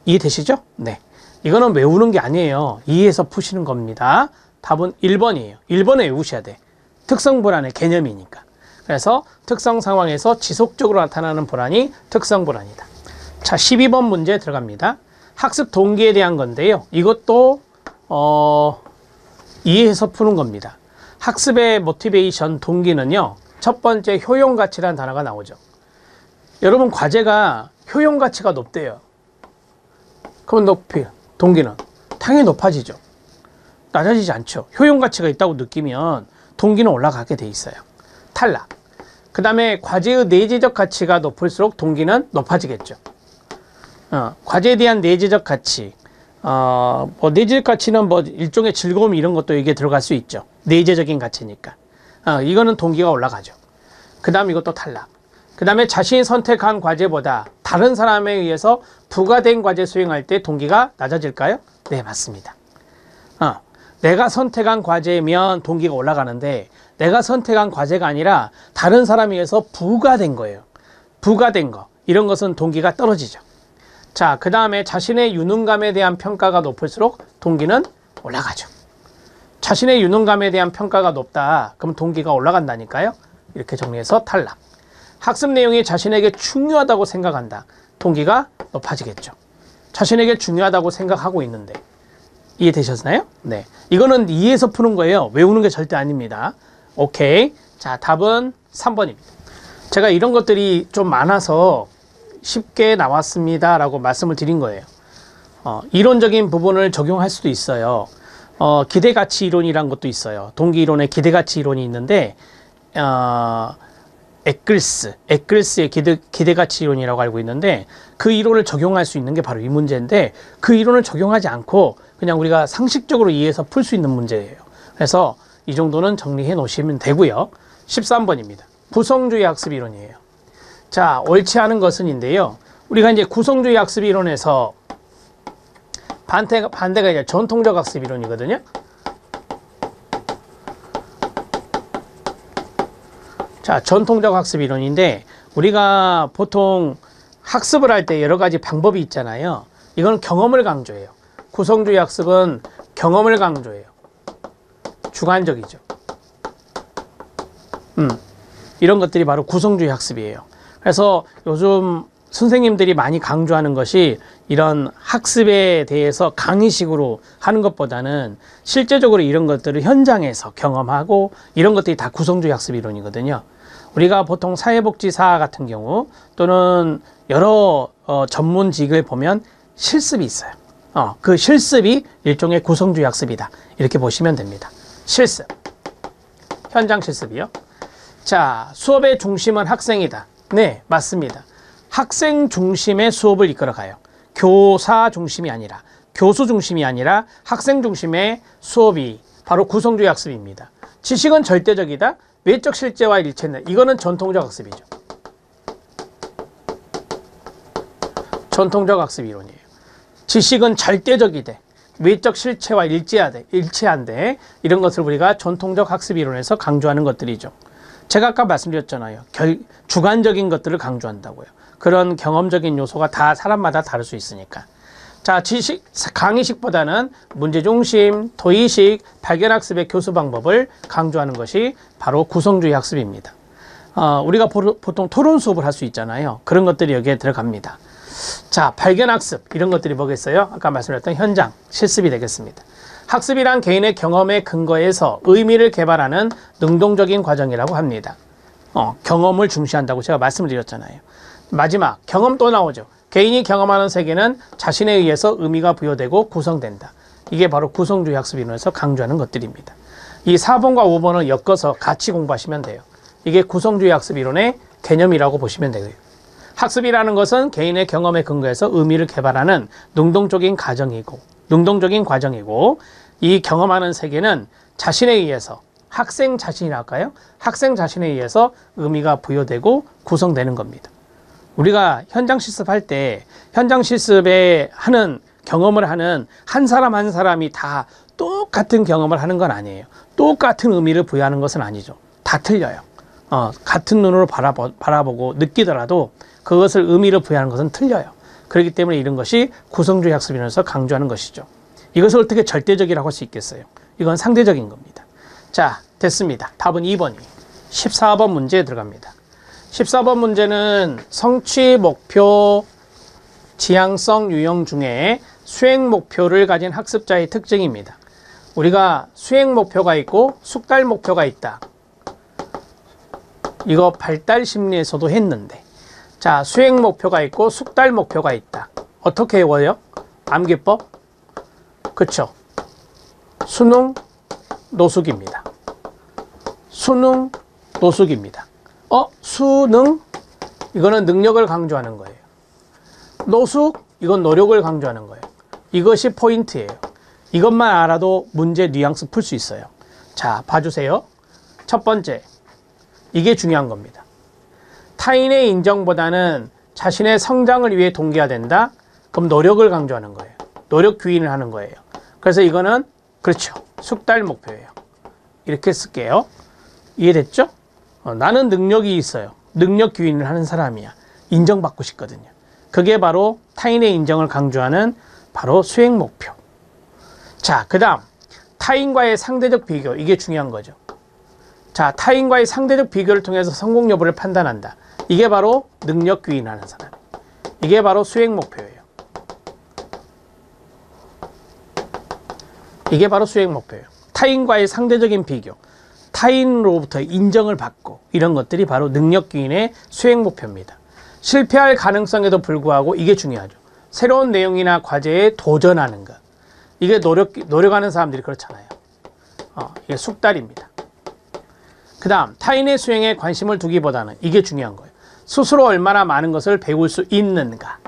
이해되시죠? 네. 이거는 외우는 게 아니에요. 이해해서 푸시는 겁니다. 답은 1번이에요. 1번에 외우셔야 돼. 특성 불안의 개념이니까. 그래서 특성 상황에서 지속적으로 나타나는 불안이 특성 불안이다. 자, 12번 문제 들어갑니다. 학습 동기에 대한 건데요. 이것도 이해해서 푸는 겁니다. 학습의 모티베이션 동기는요. 첫 번째 효용가치라는 단어가 나오죠. 여러분 과제가 효용가치가 높대요. 그럼 동기는 당연히 높아지죠. 낮아지지 않죠. 효용가치가 있다고 느끼면 동기는 올라가게 돼 있어요. 탈락. 그 다음에 과제의 내재적 가치가 높을수록 동기는 높아지겠죠. 과제에 대한 내재적 가치. 내재적 가치는 일종의 즐거움 이런 것도 여기에 들어갈 수 있죠. 내재적인 가치니까. 이거는 동기가 올라가죠. 그 다음 이것도 탈락. 그 다음에 자신이 선택한 과제보다 다른 사람에 의해서 부과된 과제 수행할 때 동기가 낮아질까요? 네, 맞습니다. 내가 선택한 과제면 동기가 올라가는데 내가 선택한 과제가 아니라 다른 사람에 의해서 부과된 거예요. 부과된 거. 이런 것은 동기가 떨어지죠. 자, 그 다음에 자신의 유능감에 대한 평가가 높을수록 동기는 올라가죠. 자신의 유능감에 대한 평가가 높다. 그럼 동기가 올라간다니까요. 이렇게 정리해서 탈락. 학습 내용이 자신에게 중요하다고 생각한다. 동기가 높아지겠죠. 자신에게 중요하다고 생각하고 있는데. 이해되셨나요? 네. 이거는 이해해서 푸는 거예요. 외우는 게 절대 아닙니다. 오케이. 자, 답은 3번입니다. 제가 이런 것들이 좀 많아서 쉽게 나왔습니다 라고 말씀을 드린 거예요. 이론적인 부분을 적용할 수도 있어요. 기대가치 이론이란 것도 있어요. 동기이론의 기대가치 이론이 있는데 에클스의 기대가치 이론이라고 알고 있는데 그 이론을 적용할 수 있는 게 바로 이 문제인데 그 이론을 적용하지 않고 그냥 우리가 상식적으로 이해해서 풀 수 있는 문제예요. 그래서 이 정도는 정리해 놓으시면 되고요. 13번입니다. 구성주의 학습 이론이에요. 자, 옳지 않은 것은인데요. 우리가 이제 구성주의 학습 이론에서 반대가 이제 전통적 학습 이론이거든요. 자, 전통적 학습 이론인데 우리가 보통 학습을 할 때 여러 가지 방법이 있잖아요. 이건 경험을 강조해요. 구성주의 학습은 경험을 강조해요. 주관적이죠. 이런 것들이 바로 구성주의 학습이에요. 그래서 요즘 선생님들이 많이 강조하는 것이 이런 학습에 대해서 강의식으로 하는 것보다는 실제적으로 이런 것들을 현장에서 경험하고 이런 것들이 다 구성주의 학습 이론이거든요. 우리가 보통 사회복지사 같은 경우 또는 여러 전문직을 보면 실습이 있어요. 그 실습이 일종의 구성주의 학습이다. 이렇게 보시면 됩니다. 실습. 현장 실습이요. 자, 수업의 중심은 학생이다. 네, 맞습니다. 학생 중심의 수업을 이끌어가요. 교사 중심이 아니라, 교수 중심이 아니라 학생 중심의 수업이 바로 구성주의 학습입니다. 지식은 절대적이다. 외적 실제와 일치한다. 이거는 전통적 학습이죠. 전통적 학습 이론이에요. 지식은 절대적이대. 외적 실체와 일치한대. 이런 것을 우리가 전통적 학습 이론에서 강조하는 것들이죠. 제가 아까 말씀드렸잖아요. 주관적인 것들을 강조한다고요. 그런 경험적인 요소가 다 사람마다 다를 수 있으니까. 자, 강의식보다는 문제중심, 도의식, 발견학습의 교수 방법을 강조하는 것이 바로 구성주의 학습입니다. 우리가 보통 토론 수업을 할 수 있잖아요. 그런 것들이 여기에 들어갑니다. 자, 발견학습 이런 것들이 뭐겠어요? 아까 말씀드렸던 현장, 실습이 되겠습니다. 학습이란 개인의 경험에 근거해서 의미를 개발하는 능동적인 과정이라고 합니다. 경험을 중시한다고 제가 말씀을 드렸잖아요. 마지막, 경험 또 나오죠. 개인이 경험하는 세계는 자신에 의해서 의미가 부여되고 구성된다. 이게 바로 구성주의 학습 이론에서 강조하는 것들입니다. 이 4번과 5번을 엮어서 같이 공부하시면 돼요. 이게 구성주의 학습 이론의 개념이라고 보시면 되고요. 학습이라는 것은 개인의 경험에 근거해서 의미를 개발하는 능동적인 과정이고 이 경험하는 세계는 자신에 의해서 학생 자신이랄까요? 학생 자신에 의해서 의미가 부여되고 구성되는 겁니다. 우리가 현장 실습할 때 현장 실습에 하는 경험을 하는 한 사람 한 사람이 다 똑같은 경험을 하는 건 아니에요. 똑같은 의미를 부여하는 것은 아니죠. 다 틀려요. 같은 눈으로 바라보고 느끼더라도 그것을 의미를 부여하는 것은 틀려요. 그렇기 때문에 이런 것이 구성주의 학습이라서 강조하는 것이죠. 이것을 어떻게 절대적이라고 할 수 있겠어요? 이건 상대적인 겁니다. 자, 됐습니다. 답은 2번이 14번 문제에 들어갑니다. 14번 문제는 성취 목표 지향성 유형 중에 수행 목표를 가진 학습자의 특징입니다. 우리가 수행 목표가 있고 숙달 목표가 있다. 이거 발달 심리에서도 했는데, 자, 수행 목표가 있고 숙달 목표가 있다. 어떻게 외워요? 암기법? 그쵸? 수능 노숙입니다. 수능 노숙입니다. 수능? 이거는 능력을 강조하는 거예요. 노숙? 이건 노력을 강조하는 거예요. 이것이 포인트예요. 이것만 알아도 문제 뉘앙스 풀 수 있어요. 자, 봐주세요. 첫 번째, 이게 중요한 겁니다. 타인의 인정보다는 자신의 성장을 위해 동기화된다? 그럼 노력을 강조하는 거예요. 노력 귀인을 하는 거예요. 그래서 이거는 그렇죠. 숙달 목표예요. 이렇게 쓸게요. 이해됐죠? 나는 능력이 있어요. 능력 귀인을 하는 사람이야. 인정받고 싶거든요. 그게 바로 타인의 인정을 강조하는 바로 수행 목표. 자, 그 다음 타인과의 상대적 비교. 이게 중요한 거죠. 자, 타인과의 상대적 비교를 통해서 성공 여부를 판단한다. 이게 바로 능력 귀인하는 사람. 이게 바로 수행 목표예요. 이게 바로 수행 목표예요. 타인과의 상대적인 비교, 타인으로부터 인정을 받고 이런 것들이 바로 능력 귀인의 수행 목표입니다. 실패할 가능성에도 불구하고 이게 중요하죠. 새로운 내용이나 과제에 도전하는 것. 이게 노력하는 사람들이 그렇잖아요. 이게 숙달입니다. 그 다음 타인의 수행에 관심을 두기보다는 이게 중요한 거예요. 스스로 얼마나 많은 것을 배울 수 있는가.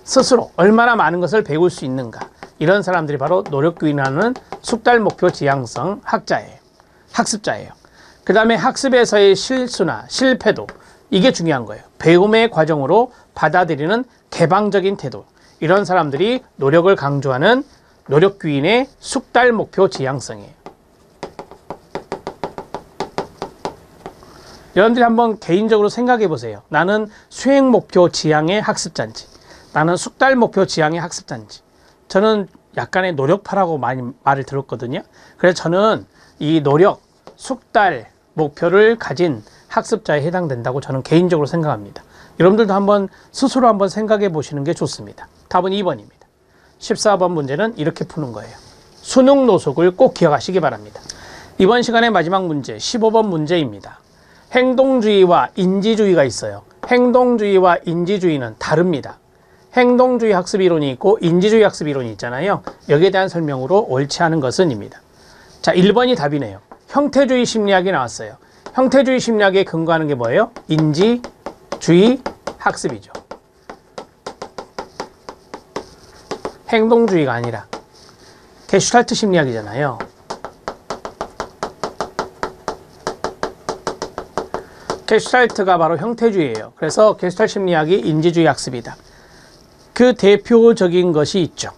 스스로 얼마나 많은 것을 배울 수 있는가. 이런 사람들이 바로 노력 귀인하는 숙달 목표 지향성 학습자예요. 그 다음에 학습에서의 실수나 실패도 이게 중요한 거예요. 배움의 과정으로 받아들이는 개방적인 태도. 이런 사람들이 노력을 강조하는 노력 귀인의 숙달 목표 지향성이에요. 여러분들이 한번 개인적으로 생각해 보세요. 나는 수행 목표 지향의 학습자인지, 나는 숙달 목표 지향의 학습자인지. 저는 약간의 노력파라고 많이 말을 들었거든요. 그래서 저는 이 노력, 숙달 목표를 가진 학습자에 해당된다고 저는 개인적으로 생각합니다. 여러분들도 한번 스스로 한번 생각해 보시는 게 좋습니다. 답은 2번입니다. 14번 문제는 이렇게 푸는 거예요. 수능 노숙을 꼭 기억하시기 바랍니다. 이번 시간의 마지막 문제 15번 문제입니다. 행동주의와 인지주의가 있어요. 행동주의와 인지주의는 다릅니다. 행동주의 학습 이론이 있고 인지주의 학습 이론이 있잖아요. 여기에 대한 설명으로 옳지 않은 것은 입니다. 자, 1번이 답이네요. 형태주의 심리학이 나왔어요. 형태주의 심리학에 근거하는 게 뭐예요? 인지주의 학습이죠. 행동주의가 아니라 게슈탈트 심리학이잖아요. 게슈탈트가 바로 형태주의예요. 그래서 게슈탈트 심리학이 인지주의 학습이다. 그 대표적인 것이 있죠.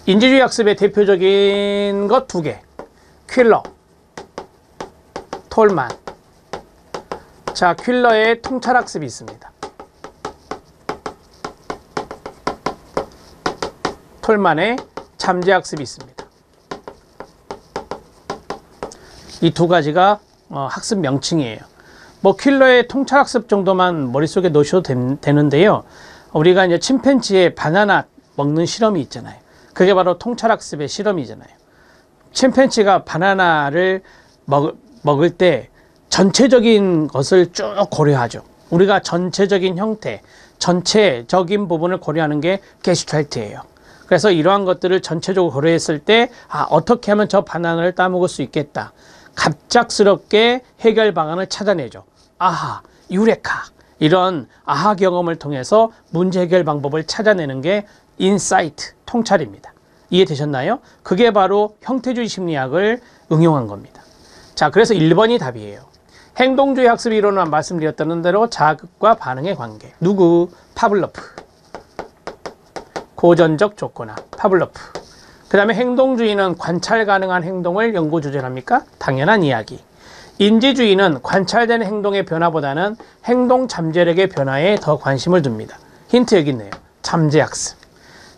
인지주의 학습의 대표적인 것 2개. 퀼러, 톨만. 자, 퀼러의 통찰학습이 있습니다. 톨만의 잠재학습이 있습니다. 이 2가지가 학습 명칭이에요. 뭐 킬러의 통찰학습 정도만 머릿속에 넣으셔도 되는데요. 우리가 이제 침팬지의 바나나 먹는 실험이 있잖아요. 그게 바로 통찰학습의 실험이잖아요. 침팬지가 바나나를 먹을 때 전체적인 것을 쭉 고려하죠. 우리가 전체적인 형태, 전체적인 부분을 고려하는 게 게슈탈트예요. 그래서 이러한 것들을 전체적으로 고려했을 때 어떻게 하면 저 바나나를 따먹을 수 있겠다. 갑작스럽게 해결 방안을 찾아내죠. 아하, 유레카. 이런 아하 경험을 통해서 문제 해결 방법을 찾아내는 게 인사이트, 통찰입니다. 이해되셨나요? 그게 바로 형태주의 심리학을 응용한 겁니다. 자, 그래서 1번이 답이에요. 행동주의 학습 이론은 말씀드렸던 대로 자극과 반응의 관계. 누구? 파블로프. 고전적 조건학, 파블로프. 그 다음에 행동주의는 관찰 가능한 행동을 연구 주제합니까? 당연한 이야기. 인지주의는 관찰되는 행동의 변화보다는 행동 잠재력의 변화에 더 관심을 둡니다. 힌트 여기 있네요. 잠재학습.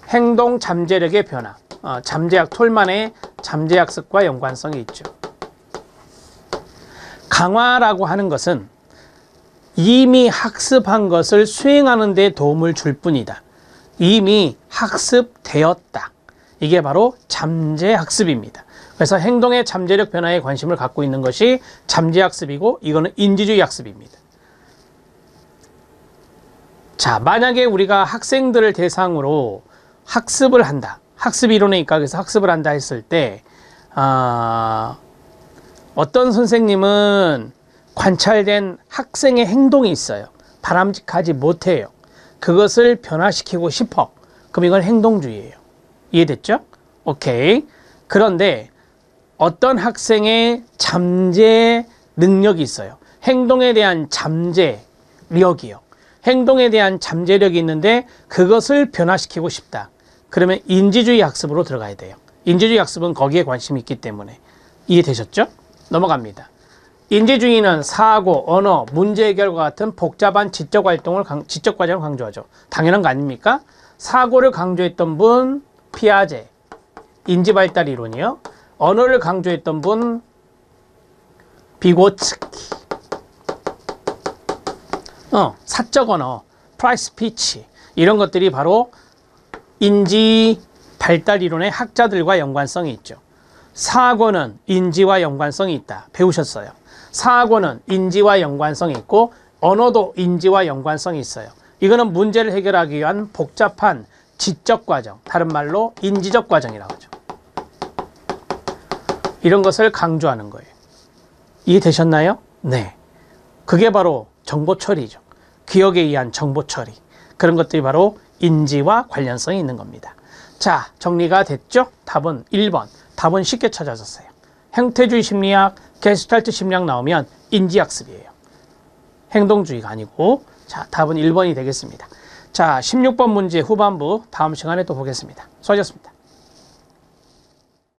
행동 잠재력의 변화. 잠재학 톨만의 잠재학습과 연관성이 있죠. 강화라고 하는 것은 이미 학습한 것을 수행하는 데 도움을 줄 뿐이다. 이미 학습되었다. 이게 바로 잠재학습입니다. 그래서 행동의 잠재력 변화에 관심을 갖고 있는 것이 잠재학습이고 이거는 인지주의 학습입니다. 자, 만약에 우리가 학생들을 대상으로 학습을 한다. 학습 이론에 입각해서 학습을 한다 했을 때 어떤 선생님은 관찰된 학생의 행동이 있어요. 바람직하지 못해요. 그것을 변화시키고 싶어. 그럼 이건 행동주의예요. 이해됐죠? 오케이. 그런데 어떤 학생의 잠재 능력이 있어요. 행동에 대한 잠재력이요. 행동에 대한 잠재력이 있는데 그것을 변화시키고 싶다. 그러면 인지주의 학습으로 들어가야 돼요. 인지주의 학습은 거기에 관심이 있기 때문에. 이해되셨죠? 넘어갑니다. 인지주의는 사고, 언어, 문제 해결과 같은 복잡한 지적 과정을 강조하죠. 당연한 거 아닙니까? 사고를 강조했던 분 피아제, 인지발달 이론이요. 언어를 강조했던 분 비고츠키, 사적 언어, 프라이스 피치, 이런 것들이 바로 인지 발달 이론의 학자들과 연관성이 있죠. 사고는 인지와 연관성이 있다. 배우셨어요. 사고는 인지와 연관성이 있고 언어도 인지와 연관성이 있어요. 이거는 문제를 해결하기 위한 복잡한 지적 과정, 다른 말로 인지적 과정이라고 하죠. 이런 것을 강조하는 거예요. 이해되셨나요? 네. 그게 바로 정보 처리죠. 기억에 의한 정보 처리. 그런 것들이 바로 인지와 관련성이 있는 겁니다. 자, 정리가 됐죠? 답은 1번. 답은 쉽게 찾아졌어요. 형태주의 심리학, 게슈탈트 심리학 나오면 인지학습이에요. 행동주의가 아니고. 자, 답은 1번이 되겠습니다. 자, 16번 문제 후반부 다음 시간에 또 보겠습니다. 수고하셨습니다.